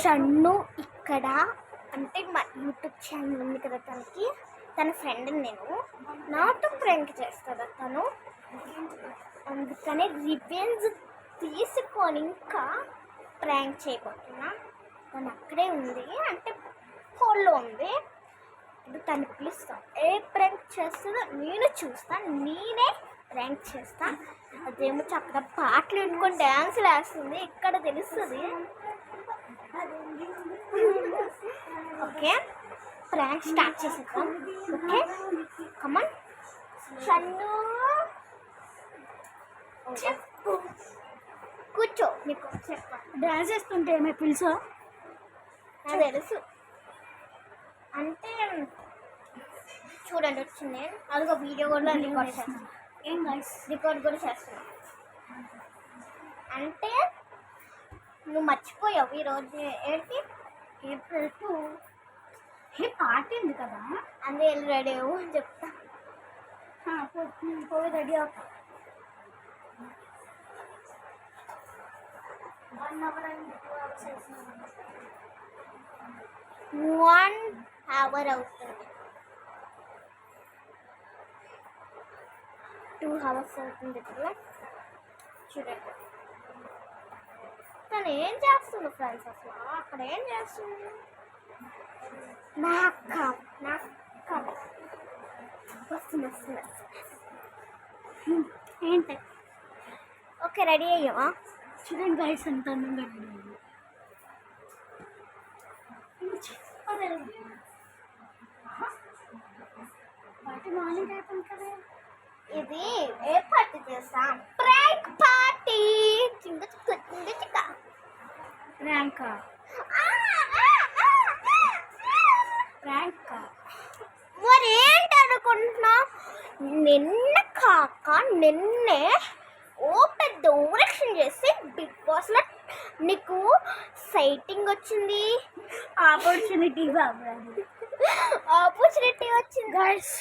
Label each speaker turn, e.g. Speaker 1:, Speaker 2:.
Speaker 1: షన్ను ఇక్కడ అంటే మా యూట్యూబ్ ఛానల్ ఉంది కదా, తన ఫ్రెండ్ నేను నాతో ప్రాంక్ చేస్తుంది తను, అందుకని రివెంజ్ తీసుకొని ఇంకా ప్రాంక్ చేయబోతున్నా. తను అక్కడే ఉంది అంటే హోల్లో ఉంది. ఇప్పుడు తను పిలుస్తాను, ఏ ప్రాంక్ చేస్తుందో నేను చూస్తాను, నేనే ప్రాంక్ చేస్తా. అదేమో చక్కగా పాటలు పెట్టుకొని డ్యాన్సులు వేస్తుంది, ఇక్కడ తెలుస్తుంది. ఓకే, ప్రాంక్ స్టార్ట్ చేసేద్దాం. ఓకే కమాన్ షన్ను, కూర్చో. నీకు చెప్ప
Speaker 2: డ్యాన్స్ చేస్తుంటే ఏమో పిలుసా?
Speaker 1: నాకు తెలుసు. అంటే చూడండి వచ్చింది, అదిగో వీడియో కూడా రికార్డ్ చేస్తాను.
Speaker 2: ఏం గైస్,
Speaker 1: రికార్డ్ కూడా చేస్తున్నా. అంటే నువ్వు మర్చిపోయావు ఈరోజు ఏంటి,
Speaker 2: ఏప్రిల్ 2 పార్టీ ఉంది కదా,
Speaker 1: అదే వెళ్ళి రెడీ అవ్వు అని చెప్తా.
Speaker 2: పోయి రెడీ అవుతా. 1 hour and 2 hours అవుతుంది.
Speaker 1: 1 hour అవుతుంది, 2 hours అవుతుంది. ఇప్పుడు చూడండి తను ఏం చేస్తుంది ఫ్రెండ్స్, అసలు అక్కడ ఏం చేస్తుంది. నాకు వస్తుంది.
Speaker 2: ఏంటి?
Speaker 1: ఓకే రెడీ అయ్యావా?
Speaker 2: చూడండి గైస్ ఎంత అందంగా పార్టీ మార్నింగ్ అయిపోయింది కదా.
Speaker 1: ఇది ఏ పార్టీ చేస్తాం? Prank party. చింగ చిక్క
Speaker 2: ప్రాంక్
Speaker 1: మరి ఏంటి అనుకుంటున్నా? నిన్నే పెద్ద ఓవరాక్షన్ చేసి బిగ్ బాస్ లో నీకు సైటింగ్ వచ్చింది,
Speaker 2: ఆపర్చునిటీ
Speaker 1: వచ్చింది.
Speaker 2: గైస్